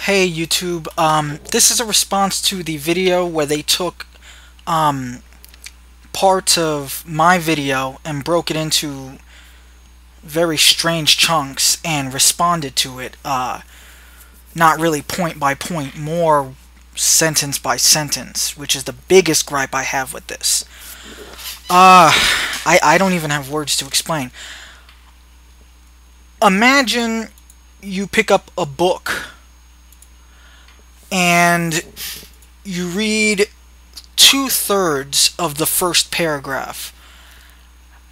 Hey YouTube, this is a response to the video where they took parts of my video and broke it into very strange chunks and responded to it, not really point by point, more sentence by sentence, which is the biggest gripe I have with this. I don't even have words to explain. Imagine you pick up a book and you read 2/3 of the first paragraph,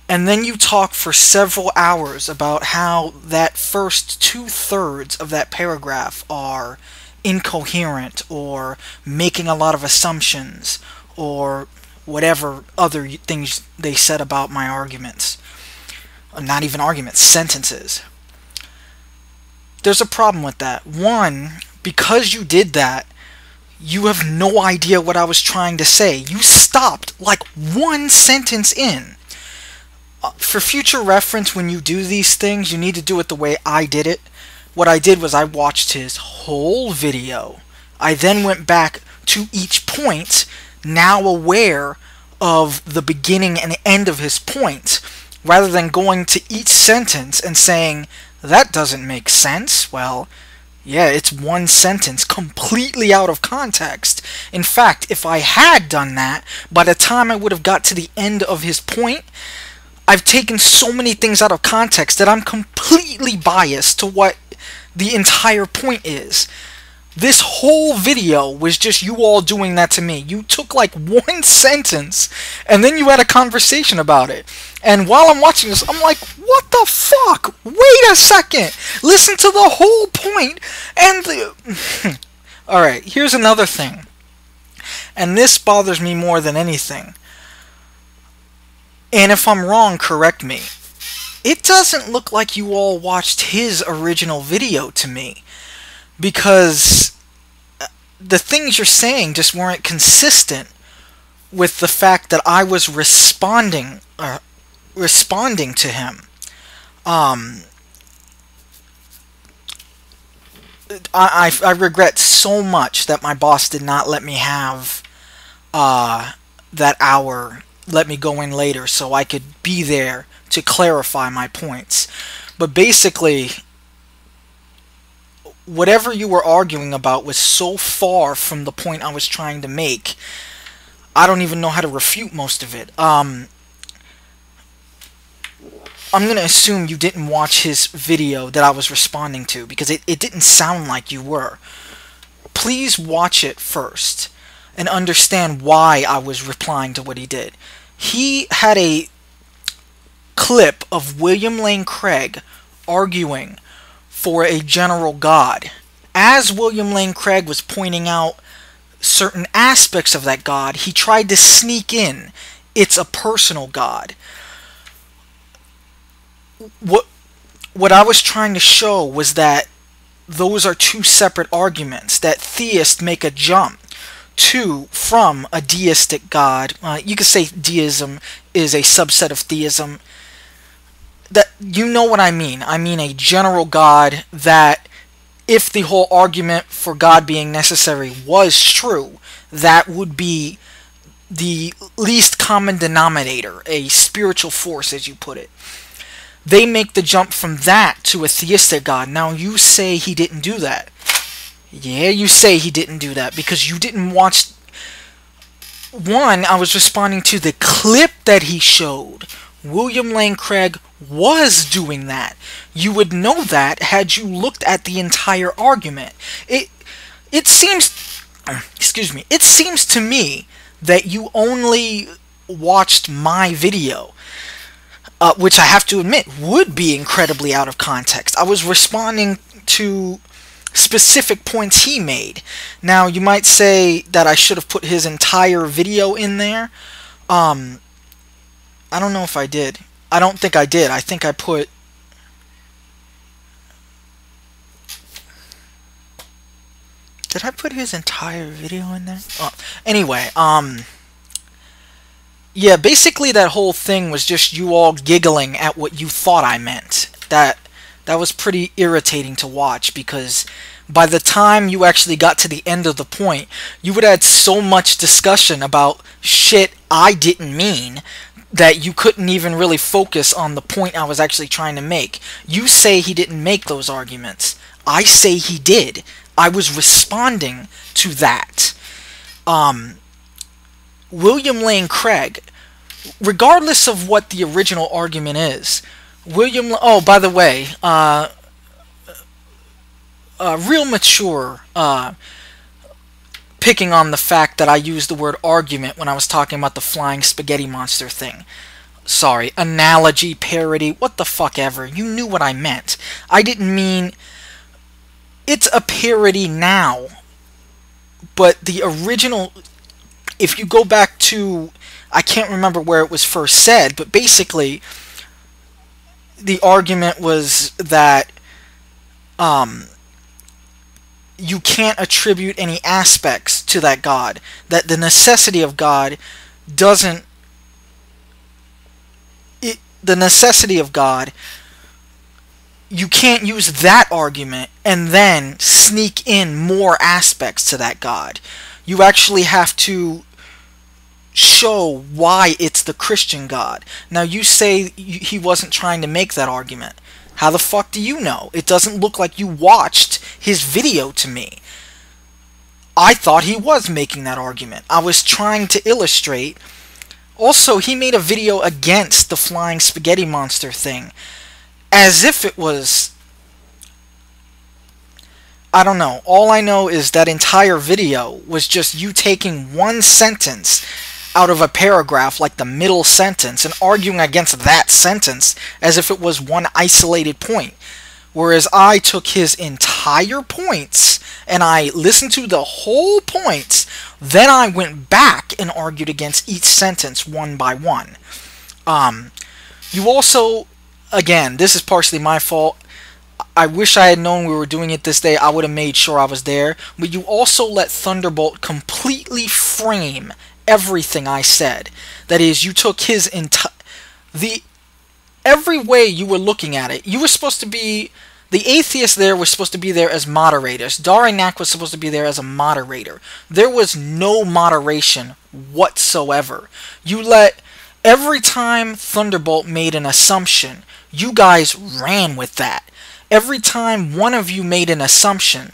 and then you talk for several hours about how that first 2/3 of that paragraph are incoherent or making a lot of assumptions or whatever other things they said about my arguments. Not even arguments, sentences. There's a problem with that. One, because you did that, you have no idea what I was trying to say. You stopped like one sentence in. For future reference, when you do these things, you need to do it the way I did it. What I did was I watched his whole video. I then went back to each point, now aware of the beginning and end of his point, rather than going to each sentence and saying, that doesn't make sense. Well, yeah, it's one sentence completely out of context. In fact, if I had done that, by the time I would have got to the end of his point, I've taken so many things out of context that I'm completely biased to what the entire point is. This whole video was just you all doing that to me. You took like one sentence and then you had a conversation about it. And while I'm watching this, I'm like, what the fuck? Wait a second. Listen to the whole point and the... Alright, here's another thing. And this bothers me more than anything. And if I'm wrong, correct me. It doesn't look like you all watched his original video to me. Because the things you're saying just weren't consistent with the fact that I was responding to him. I regret so much that my boss did not let me have that hour, let me go in later so I could be there to clarify my points. But basically, whatever you were arguing about was so far from the point I was trying to make, I don't even know how to refute most of it. I'm going to assume you didn't watch his video that I was responding to, because it didn't sound like you were. Please watch it first and understand why I was replying to what he did. He had a clip of William Lane Craig arguing for a general God. As William Lane Craig was pointing out certain aspects of that God, he tried to sneak in, it's a personal God. What I was trying to show was that those are two separate arguments, that theists make a jump from a deistic God. You could say deism is a subset of theism. That, you know what I mean. I mean a general God that, if the whole argument for God being necessary was true, that would be the least common denominator, a spiritual force, as you put it. They make the jump from that to a theistic God. Now, you say he didn't do that. Yeah, you say he didn't do that because you didn't watch... One, I was responding to the clip that he showed. William Lane Craig was doing that. You would know that had you looked at the entire argument. It seems, excuse me, it seems to me that you only watched my video, which I have to admit would be incredibly out of context. I was responding to specific points he made. Now, you might say that I should have put his entire video in there. I don't know if I did. I don't think I did. I think I put... Did I put his entire video in there? Oh, anyway, yeah, basically that whole thing was just you all giggling at what you thought I meant. That was pretty irritating to watch, because by the time you actually got to the end of the point, you would have had so much discussion about shit I didn't mean that you couldn't even really focus on the point I was actually trying to make. You say he didn't make those arguments. I say he did. I was responding to that. William Lane Craig, regardless of what the original argument is, oh, by the way, real mature, picking on the fact that I used the word argument when I was talking about the flying spaghetti monster thing. Sorry, analogy, parody, what the fuck ever. You knew what I meant. I didn't mean... It's a parody now, but the original... If you go back to... I can't remember where it was first said, but basically, the argument was that... you can't attribute any aspects to that God. That the necessity of God doesn't... the necessity of God, you can't use that argument and then sneak in more aspects to that God. You actually have to show why it's the Christian God. Now you say he wasn't trying to make that argument. How the fuck do you know? It doesn't look like you watched his video to me. I thought he was making that argument. I was trying to illustrate. Also, he made a video against the flying spaghetti monster thing. As if it was... I don't know. All I know is that entire video was just you taking one sentence out of a paragraph, like the middle sentence, and arguing against that sentence as if it was one isolated point. Whereas I took his entire points and I listened to the whole points, then I went back and argued against each sentence one by one. You also, again, this is partially my fault. I wish I had known we were doing it this day. I would have made sure I was there. But you also let Thunderbolt completely frame everything I said. That is, you took his every way you were looking at it. You were supposed to be... The atheist there was supposed to be there as moderators. Darinak was supposed to be there as a moderator. There was no moderation whatsoever. You let... Every time Thunderbolt made an assumption, you guys ran with that. Every time one of you made an assumption...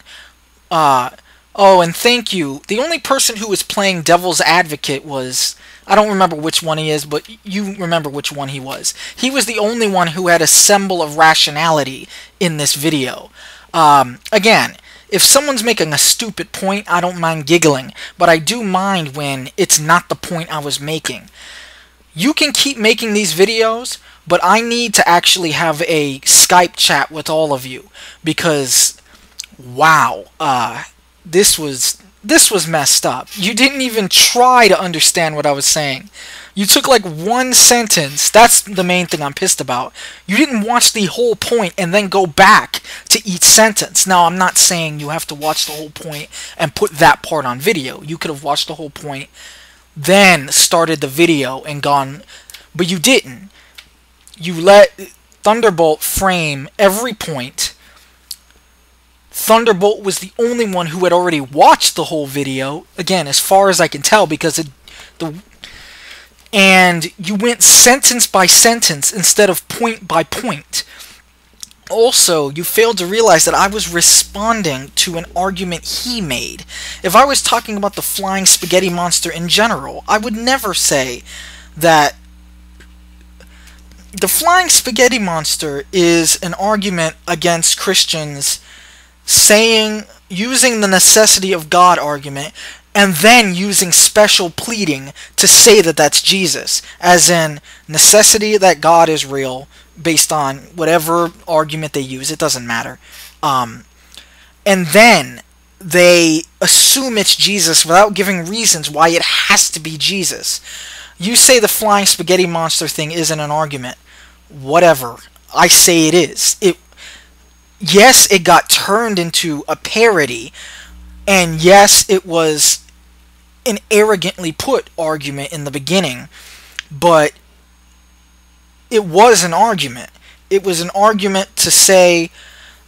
oh, and thank you. The only person who was playing Devil's Advocate was... I don't remember which one he is, but you remember which one he was. He was the only one who had a symbol of rationality in this video. Again, if someone's making a stupid point, I don't mind giggling, but I do mind when it's not the point I was making. You can keep making these videos, but I need to actually have a Skype chat with all of you, because, wow, this was messed up. You didn't even try to understand what I was saying. You took like one sentence. That's the main thing I'm pissed about. You didn't watch the whole point and then go back to each sentence. Now, I'm not saying you have to watch the whole point and put that part on video. You could have watched the whole point, then started the video and gone... But you didn't. You let Thunderbolt frame every point. Thunderbolt was the only one who had already watched the whole video, again, as far as I can tell, because and you went sentence by sentence instead of point by point. Also, you failed to realize that I was responding to an argument he made. If I was talking about the flying spaghetti monster in general, I would never say that the flying spaghetti monster is an argument against Christians using the necessity of God argument, and then using special pleading to say that that's Jesus. As in, necessity that God is real, based on whatever argument they use, it doesn't matter. And then they assume it's Jesus without giving reasons why it has to be Jesus. You say the flying spaghetti monster thing isn't an argument. Whatever. I say it is. Yes, it got turned into a parody, and yes, it was an arrogantly put argument in the beginning, but it was an argument. It was an argument to say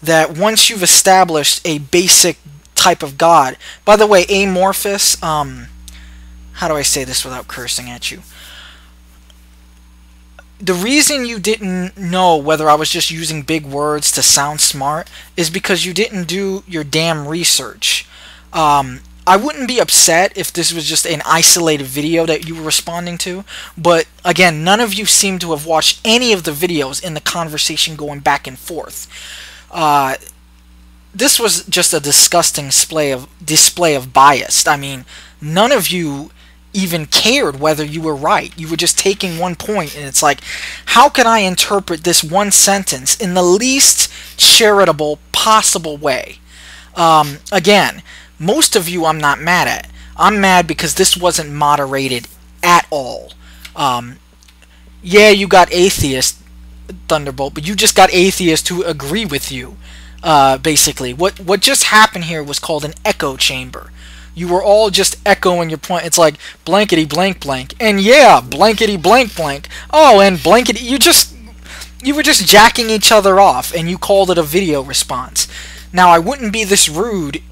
that once you've established a basic type of God, by the way, amorphous, how do I say this without cursing at you? The reason you didn't know whether I was just using big words to sound smart is because you didn't do your damn research. I wouldn't be upset if this was just an isolated video that you were responding to, but again, none of you seem to have watched any of the videos in the conversation going back and forth. This was just a disgusting display of bias. I mean, none of you even cared whether you were right. You were just taking one point, and it's like, how can I interpret this one sentence in the least charitable possible way? Again, most of you I'm not mad at. I'm mad because this wasn't moderated at all. Yeah, you got atheist, Thunderbolt, but you just got atheists who agree with you. Basically, what just happened here was called an echo chamber. You were all just echoing your point. It's like blankety blank blank, and yeah, blankety blank blank. Oh, and blankety. You were just jacking each other off, and you called it a video response. Now, I wouldn't be this rude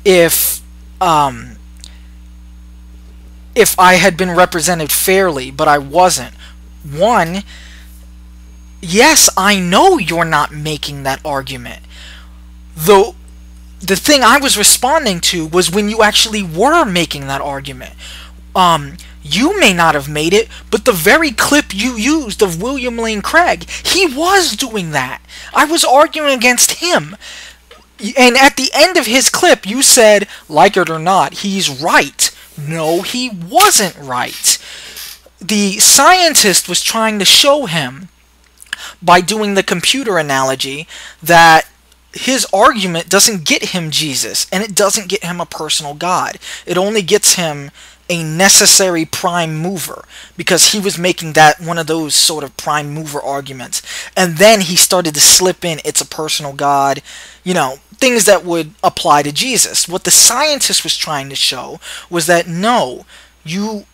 if I had been represented fairly, but I wasn't. One, yes, I know you're not making that argument. Though the thing I was responding to was when you actually were making that argument. You may not have made it, but the very clip you used of William Lane Craig, he was doing that. I was arguing against him. And at the end of his clip, you said, like it or not, he's right. No, he wasn't right. The scientist was trying to show him, by doing the computer analogy, that his argument doesn't get him Jesus, and it doesn't get him a personal God. It only gets him a necessary prime mover, because he was making that one of those sort of prime mover arguments. And then he started to slip in, it's a personal God, you know, things that would apply to Jesus. What the scientist was trying to show was that no,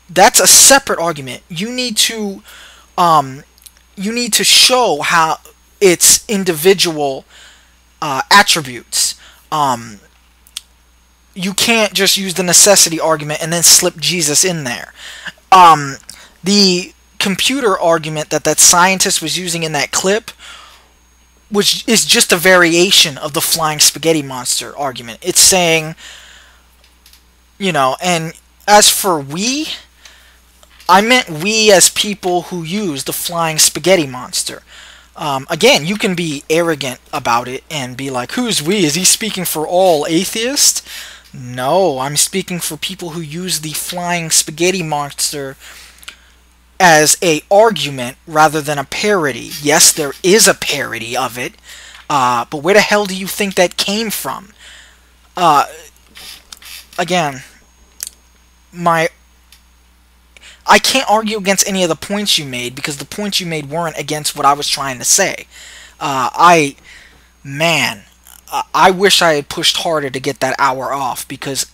that's a separate argument. You need to show how its individual attributes. You can't just use the necessity argument and then slip Jesus in there. The computer argument that scientist was using in that clip, which is just a variation of the flying spaghetti monster argument. It's saying, you know, and as for we, I meant we as people who use the flying spaghetti monster. Again, you can be arrogant about it and be like, who's we? Is he speaking for all atheists? No, I'm speaking for people who use the flying spaghetti monster as a argument rather than a parody. Yes, there is a parody of it, but where the hell do you think that came from? Again, I can't argue against any of the points you made, because the points you made weren't against what I was trying to say. I wish I had pushed harder to get that hour off, because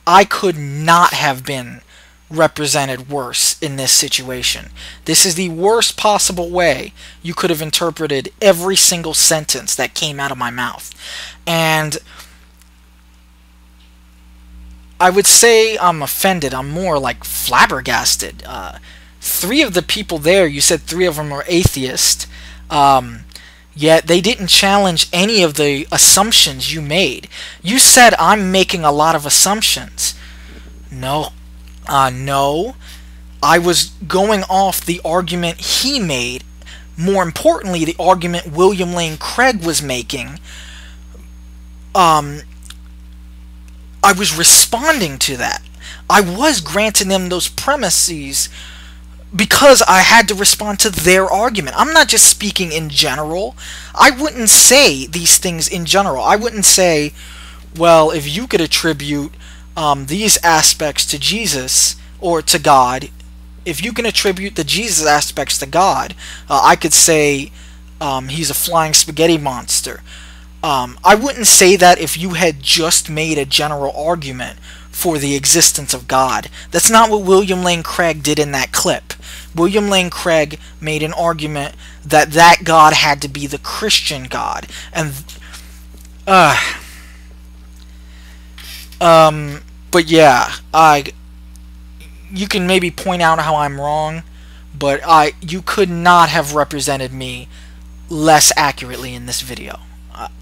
I could not have been represented worse in this situation. This is the worst possible way you could have interpreted every single sentence that came out of my mouth. And I would say I'm offended. I'm more like flabbergasted. 3 of the people there, you said 3 of them are atheist, yet they didn't challenge any of the assumptions you made. You said I'm making a lot of assumptions. No. No. I was going off the argument he made. More importantly, the argument William Lane Craig was making. I was responding to that. I was granting them those premises because I had to respond to their argument. I'm not just speaking in general. I wouldn't say these things in general. I wouldn't say, well, if you could attribute these aspects to Jesus or to God, if you can attribute the Jesus aspects to God, I could say he's a flying spaghetti monster. I wouldn't say that if you had just made a general argument for the existence of God. That's not what William Lane Craig did in that clip. William Lane Craig made an argument that that God had to be the Christian God. And Uh, but yeah, you can maybe point out how I'm wrong, but you could not have represented me less accurately in this video.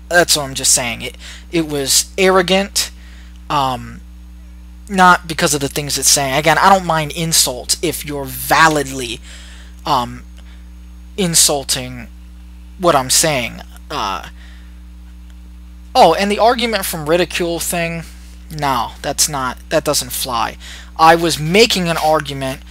That's what I'm just saying. It was arrogant, not because of the things it's saying. Again, I don't mind insult if you're validly insulting what I'm saying. Oh, and the argument from ridicule thing, no, that doesn't fly. I was making an argument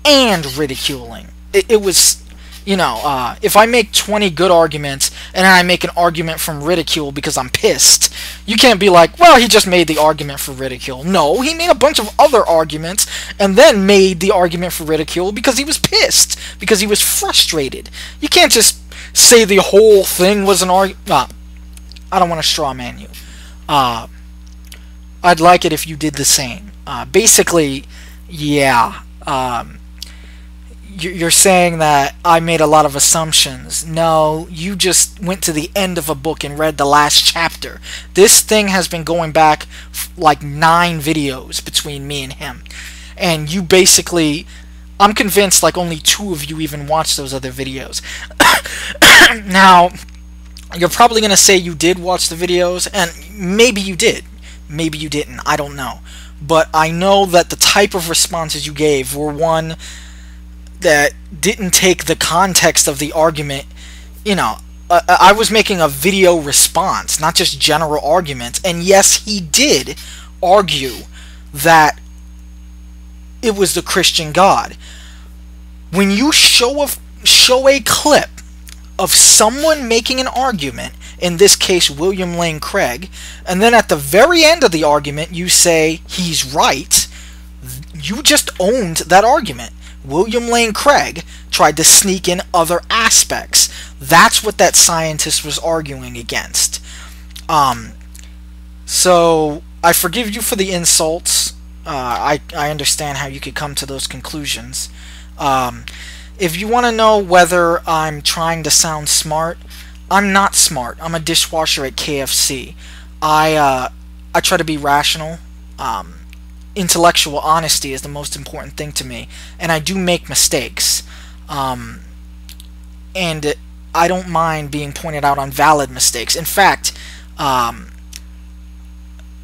and ridiculing. It was, if I make 20 good arguments and then I make an argument from ridicule because I'm pissed, you can't be like, well, he just made the argument for ridicule. No, he made a bunch of other arguments and then made the argument for ridicule because he was pissed, because he was frustrated. You can't just say the whole thing was an argument. I don't want to straw man you. I'd like it if you did the same. Basically, yeah. You're saying that I made a lot of assumptions. No, you just went to the end of a book and read the last chapter. This thing has been going back like 9 videos between me and him. And you basically... I'm convinced like only 2 of you even watched those other videos. Now, you're probably going to say you did watch the videos, and maybe you did. Maybe you didn't. I don't know. But I know that the type of responses you gave were one that didn't take the context of the argument. I was making a video response, not just general arguments. And yes, he did argue that it was the Christian God. When you show a clip of someone making an argument, in this case William Lane Craig, and then at the very end of the argument you say he's right, you just owned that argument. William Lane Craig tried to sneak in other aspects. That's what that scientist was arguing against. So I forgive you for the insults. I understand how you could come to those conclusions. If you want to know whether I'm trying to sound smart, I'm not smart. I'm a dishwasher at KFC. I try to be rational. Intellectual honesty is the most important thing to me, and I do make mistakes. And I don't mind being pointed out on valid mistakes. In fact,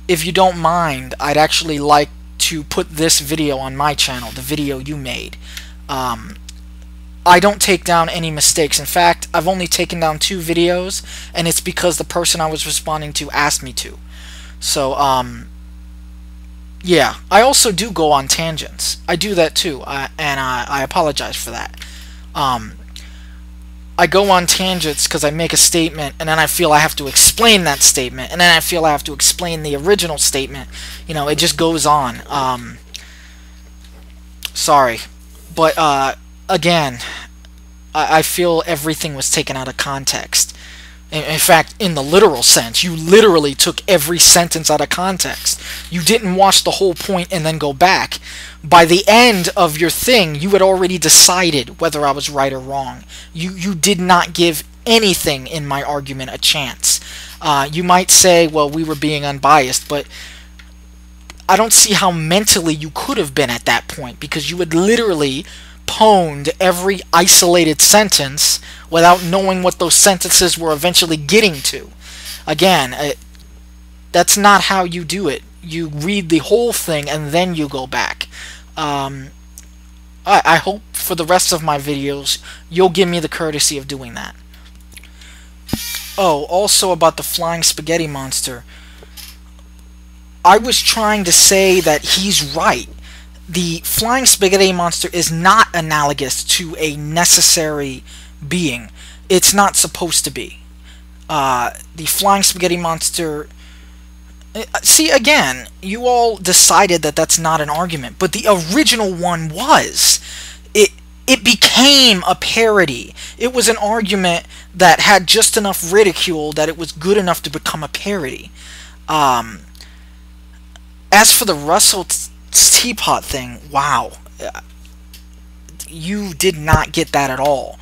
if you don't mind, I'd actually like to put this video on my channel, the video you made. I don't take down any mistakes. In fact, I've only taken down 2 videos, and it's because the person I was responding to asked me to. So, yeah. I also do go on tangents. I do that too, and I apologize for that. I go on tangents because I make a statement, and then I feel I have to explain that statement, and then I feel I have to explain the original statement. It just goes on. Sorry. But, again, I feel everything was taken out of context. In fact, in the literal sense, you literally took every sentence out of context. You didn't watch the whole point and then go back. By the end of your thing, you had already decided whether I was right or wrong. You did not give anything in my argument a chance. You might say, well, we were being unbiased, but I don't see how mentally you could have been at that point, because you had literally pwned every isolated sentence without knowing what those sentences were eventually getting to. Again, that's not how you do it. You read the whole thing and then you go back. I hope for the rest of my videos you'll give me the courtesy of doing that. Oh, also about the flying spaghetti monster. I was trying to say that he's right. The flying spaghetti monster is not analogous to a necessary being. It's not supposed to be. The flying spaghetti monster... See, again, you all decided that that's not an argument, but the original one was. It became a parody. It was an argument that had just enough ridicule that it was good enough to become a parody. As for the Russell teapot thing, wow. You did not get that at all.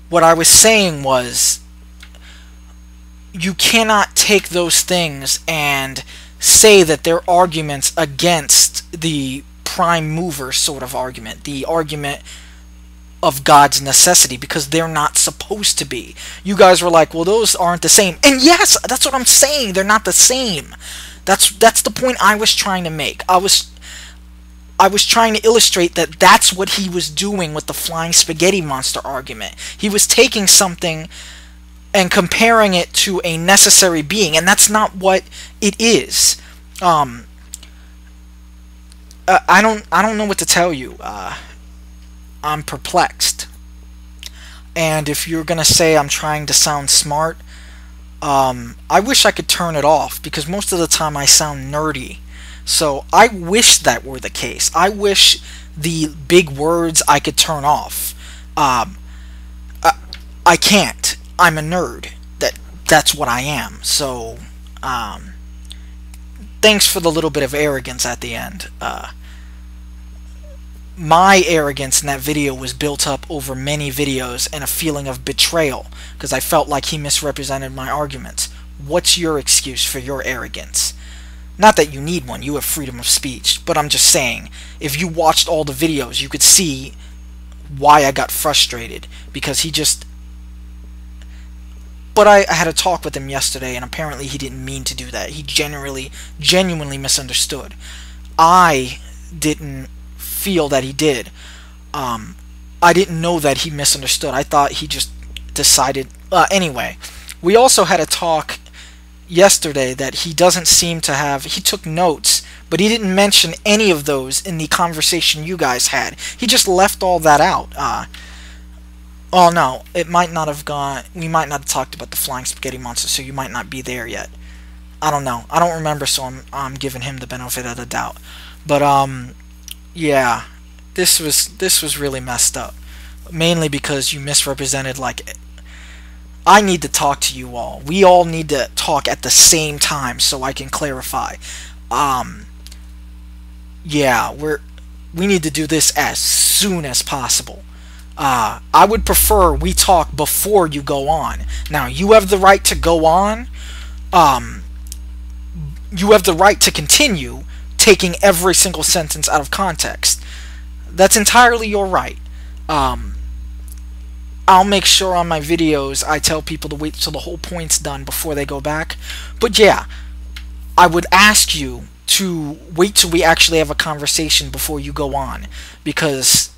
What I was saying was, you cannot take those things and say that they're arguments against the prime mover sort of argument, the argument of God's necessity, because they're not supposed to be. You guys were like, well, those aren't the same. And yes, that's what I'm saying. They're not the same. That's the point I was trying to make. I was trying to illustrate that that's what he was doing with the flying spaghetti monster argument. He was taking something and comparing it to a necessary being, and that's not what it is. I don't know what to tell you. I'm perplexed. And if you're gonna say I'm trying to sound smart, I wish I could turn it off, because most of the time I sound nerdy. So I wish that were the case. I wish the big words I could turn off. I can't. I'm a nerd. That's what I am. So thanks for the little bit of arrogance at the end. My arrogance in that video was built up over many videos and a feeling of betrayal, because I felt like he misrepresented my arguments. What's your excuse for your arrogance? Not that you need one, you have freedom of speech, but I'm just saying, if you watched all the videos, you could see why I got frustrated, because he just... But I had a talk with him yesterday, and apparently he didn't mean to do that. He genuinely misunderstood. I didn't feel that he did. I didn't know that he misunderstood. I thought he just decided... anyway, we also had a talk yesterday that he doesn't seem to have... He took notes, but he didn't mention any of those in the conversation you guys had. He just left all that out. Oh no, it might not have gone... We might not have talked about the flying spaghetti monster, so you might not be there yet. I don't know. I don't remember, so I'm giving him the benefit of the doubt. But, yeah, this was really messed up. Mainly because you misrepresented, like... I need to talk to you all. We all need to talk at the same time so I can clarify. Yeah, we need to do this as soon as possible. I would prefer we talk before you go on. Now, you have the right to go on. You have the right to continue taking every single sentence out of context. That's entirely your right. I'll make sure on my videos I tell people to wait till the whole point's done before they go back. But yeah, I would ask you to wait till we actually have a conversation before you go on. Because,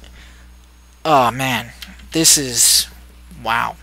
oh man, this is... wow.